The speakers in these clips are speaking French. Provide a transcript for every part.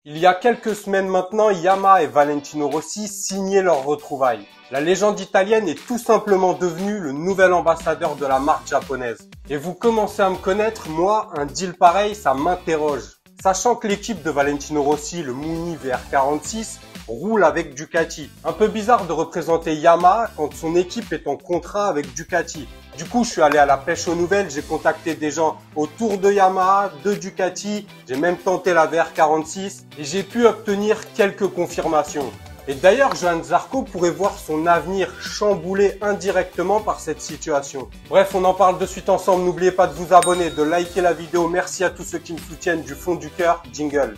Il y a quelques semaines maintenant, Yamaha et Valentino Rossi signaient leur retrouvailles. La légende italienne est tout simplement devenue le nouvel ambassadeur de la marque japonaise. Et vous commencez à me connaître, moi, un deal pareil, ça m'interroge. Sachant que l'équipe de Valentino Rossi, le Muni VR46, roule avec Ducati. Un peu bizarre de représenter Yamaha quand son équipe est en contrat avec Ducati. Du coup, je suis allé à la pêche aux nouvelles, j'ai contacté des gens autour de Yamaha, de Ducati, j'ai même tenté la VR46 et j'ai pu obtenir quelques confirmations. Et d'ailleurs, Johann Zarco pourrait voir son avenir chamboulé indirectement par cette situation. Bref, on en parle de suite ensemble. N'oubliez pas de vous abonner, de liker la vidéo. Merci à tous ceux qui me soutiennent du fond du cœur. Jingle.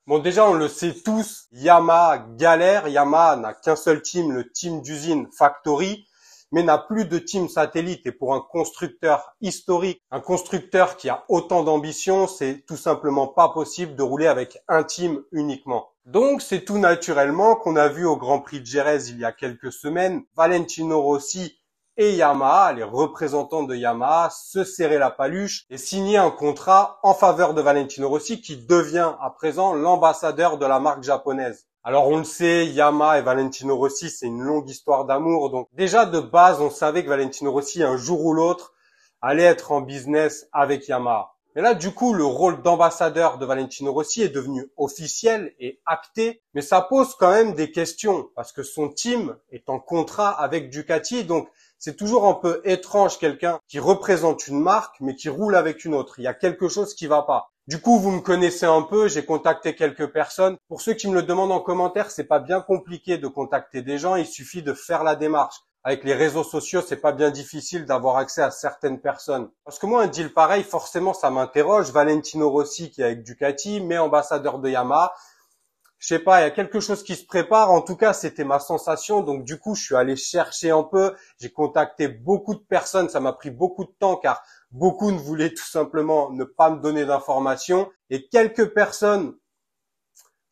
Bon, déjà, on le sait tous, Yamaha galère. Yamaha n'a qu'un seul team, le team d'usine Factory, mais n'a plus de team satellite. Et pour un constructeur historique, un constructeur qui a autant d'ambition, c'est tout simplement pas possible de rouler avec un team uniquement. Donc, c'est tout naturellement qu'on a vu au Grand Prix de Jerez il y a quelques semaines, Valentino Rossi et Yamaha, les représentants de Yamaha, se serrer la paluche et signer un contrat en faveur de Valentino Rossi qui devient à présent l'ambassadeur de la marque japonaise. Alors on le sait, Yamaha et Valentino Rossi, c'est une longue histoire d'amour. Donc déjà de base, on savait que Valentino Rossi, un jour ou l'autre, allait être en business avec Yamaha. Mais là, du coup, le rôle d'ambassadeur de Valentino Rossi est devenu officiel et acté, mais ça pose quand même des questions parce que son team est en contrat avec Ducati, donc c'est toujours un peu étrange quelqu'un qui représente une marque mais qui roule avec une autre. Il y a quelque chose qui va pas. Du coup, vous me connaissez un peu, j'ai contacté quelques personnes. Pour ceux qui me le demandent en commentaire, c'est pas bien compliqué de contacter des gens, il suffit de faire la démarche. Avec les réseaux sociaux, c'est pas bien difficile d'avoir accès à certaines personnes. Parce que moi, un deal pareil, forcément, ça m'interroge. Valentino Rossi qui est avec Ducati, mais ambassadeur de Yamaha. Je sais pas, il y a quelque chose qui se prépare. En tout cas, c'était ma sensation. Donc, du coup, je suis allé chercher un peu. J'ai contacté beaucoup de personnes. Ça m'a pris beaucoup de temps car beaucoup ne voulaient tout simplement ne pas me donner d'informations. Et quelques personnes,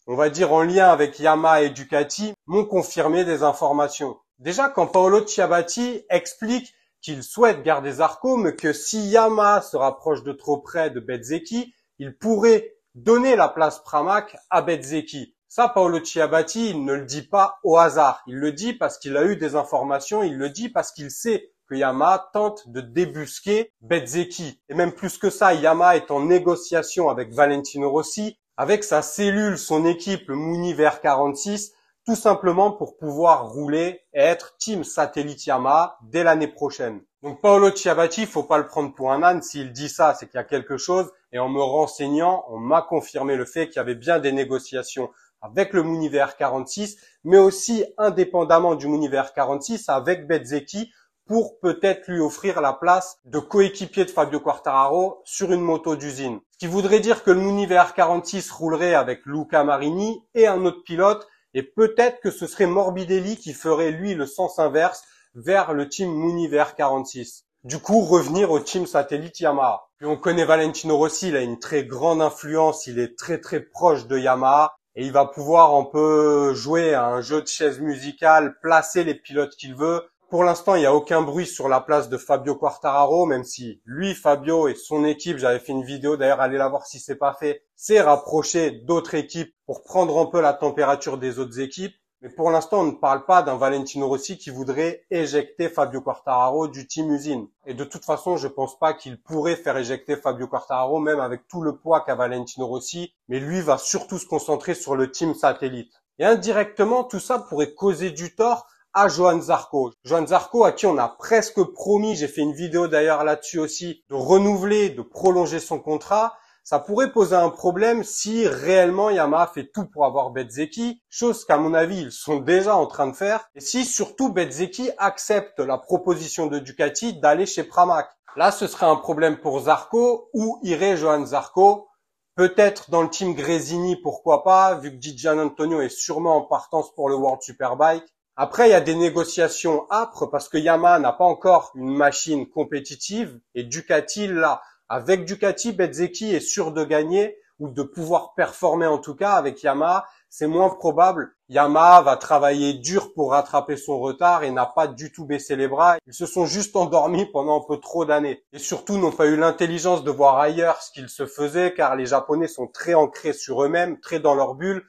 on va dire en lien avec Yamaha et Ducati, m'ont confirmé des informations. Déjà, quand Paolo Ciabatti explique qu'il souhaite garder Zarco, mais que si Yamaha se rapproche de trop près de Bezzecchi, il pourrait donner la place Pramac à Bezzecchi. Ça, Paolo Ciabatti, il ne le dit pas au hasard. Il le dit parce qu'il a eu des informations, il le dit parce qu'il sait que Yamaha tente de débusquer Bezzecchi. Et même plus que ça, Yamaha est en négociation avec Valentino Rossi, avec sa cellule, son équipe, le Muni VR46, tout simplement pour pouvoir rouler et être team satellite Yamaha dès l'année prochaine. Donc Paolo Ciabatti, faut pas le prendre pour un âne. S'il dit ça, c'est qu'il y a quelque chose. Et en me renseignant, on m'a confirmé le fait qu'il y avait bien des négociations avec le Muni VR46, mais aussi indépendamment du Muni VR46 avec Bezzecchi pour peut-être lui offrir la place de coéquipier de Fabio Quartararo sur une moto d'usine. Ce qui voudrait dire que le Muni VR46 roulerait avec Luca Marini et un autre pilote. Et peut-être que ce serait Morbidelli qui ferait, lui, le sens inverse vers le team Muni VR46. Du coup, revenir au team satellite Yamaha. Puis on connaît Valentino Rossi, il a une très grande influence, il est très très proche de Yamaha et il va pouvoir un peu jouer à un jeu de chaise musicale, placer les pilotes qu'il veut. Pour l'instant, il n'y a aucun bruit sur la place de Fabio Quartararo, même si lui, Fabio et son équipe, j'avais fait une vidéo, d'ailleurs, allez la voir si c'est pas fait, s'est rapproché d'autres équipes pour prendre un peu la température des autres équipes. Mais pour l'instant, on ne parle pas d'un Valentino Rossi qui voudrait éjecter Fabio Quartararo du team usine. Et de toute façon, je pense pas qu'il pourrait faire éjecter Fabio Quartararo, même avec tout le poids qu'a Valentino Rossi. Mais lui va surtout se concentrer sur le team satellite. Et indirectement, tout ça pourrait causer du tort à Johann Zarco. Johann Zarco à qui on a presque promis, j'ai fait une vidéo d'ailleurs là-dessus aussi, de renouveler, de prolonger son contrat. Ça pourrait poser un problème si réellement Yamaha fait tout pour avoir Bezzecchi, chose qu'à mon avis ils sont déjà en train de faire, et si surtout Bezzecchi accepte la proposition de Ducati d'aller chez Pramac. Là ce serait un problème pour Zarco, où irait Johann Zarco? Peut-être dans le team Gresini, pourquoi pas, vu que Di Giannantonio est sûrement en partance pour le World Superbike. Après, il y a des négociations âpres parce que Yamaha n'a pas encore une machine compétitive et Ducati l'a. Avec Ducati, Bezzecchi est sûr de gagner ou de pouvoir performer en tout cas. Avec Yamaha, c'est moins probable. Yamaha va travailler dur pour rattraper son retard et n'a pas du tout baissé les bras. Ils se sont juste endormis pendant un peu trop d'années. Et surtout n'ont pas eu l'intelligence de voir ailleurs ce qu'il se faisait, car les Japonais sont très ancrés sur eux-mêmes, très dans leur bulle,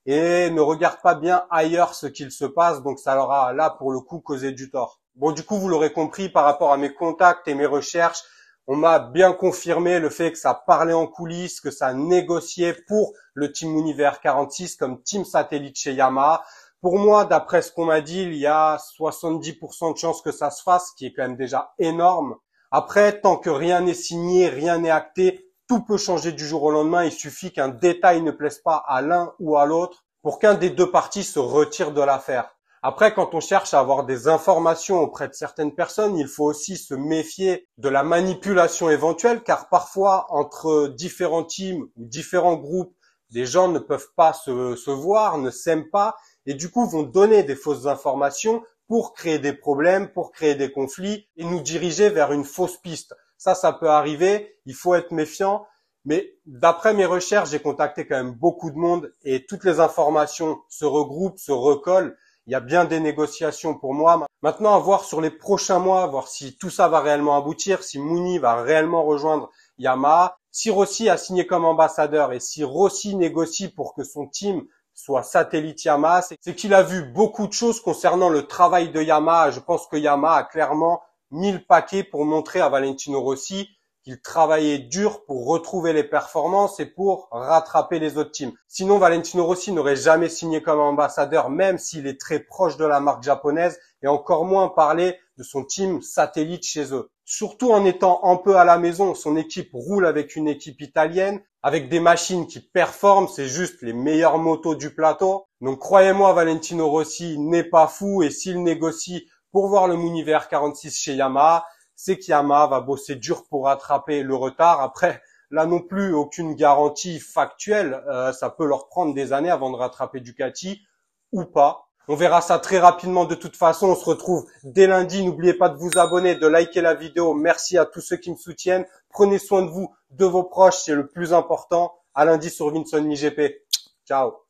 et ne regardent pas bien ailleurs ce qu'il se passe. Donc ça leur a là pour le coup causé du tort. Bon, du coup, vous l'aurez compris, par rapport à mes contacts et mes recherches, on m'a bien confirmé le fait que ça parlait en coulisses, que ça négociait pour le Team Univers 46 comme team satellite chez Yamaha. Pour moi, d'après ce qu'on m'a dit, il y a 70% de chances que ça se fasse, ce qui est quand même déjà énorme. Après, tant que rien n'est signé, rien n'est acté, tout peut changer du jour au lendemain. Il suffit qu'un détail ne plaise pas à l'un ou à l'autre pour qu'un des deux parties se retire de l'affaire. Après, quand on cherche à avoir des informations auprès de certaines personnes, il faut aussi se méfier de la manipulation éventuelle, car parfois, entre différents teams ou différents groupes, des gens ne peuvent pas se voir, ne s'aiment pas, et du coup vont donner des fausses informations pour créer des problèmes, pour créer des conflits, et nous diriger vers une fausse piste. Ça peut arriver, il faut être méfiant, mais d'après mes recherches, j'ai contacté quand même beaucoup de monde, et toutes les informations se regroupent, se recollent. Il y a bien des négociations pour moi. Maintenant, à voir sur les prochains mois, voir si tout ça va réellement aboutir, si Mooney va réellement rejoindre Yamaha, si Rossi a signé comme ambassadeur et si Rossi négocie pour que son team soit satellite Yamaha, c'est qu'il a vu beaucoup de choses concernant le travail de Yamaha. Je pense que Yamaha a clairement mis le paquet pour montrer à Valentino Rossi qu'il travaillait dur pour retrouver les performances et pour rattraper les autres teams. Sinon, Valentino Rossi n'aurait jamais signé comme ambassadeur, même s'il est très proche de la marque japonaise, et encore moins parler de son team satellite chez eux. Surtout en étant un peu à la maison, son équipe roule avec une équipe italienne, avec des machines qui performent, c'est juste les meilleures motos du plateau. Donc croyez-moi, Valentino Rossi n'est pas fou, et s'il négocie pour voir le Univers 46 chez Yamaha, c'est qu'Yamaha va bosser dur pour rattraper le retard. Après, là non plus, aucune garantie factuelle. Ça peut leur prendre des années avant de rattraper Ducati ou pas. On verra ça très rapidement de toute façon. On se retrouve dès lundi. N'oubliez pas de vous abonner, de liker la vidéo. Merci à tous ceux qui me soutiennent. Prenez soin de vous, de vos proches, c'est le plus important. À lundi sur Vinson MiGP. Ciao.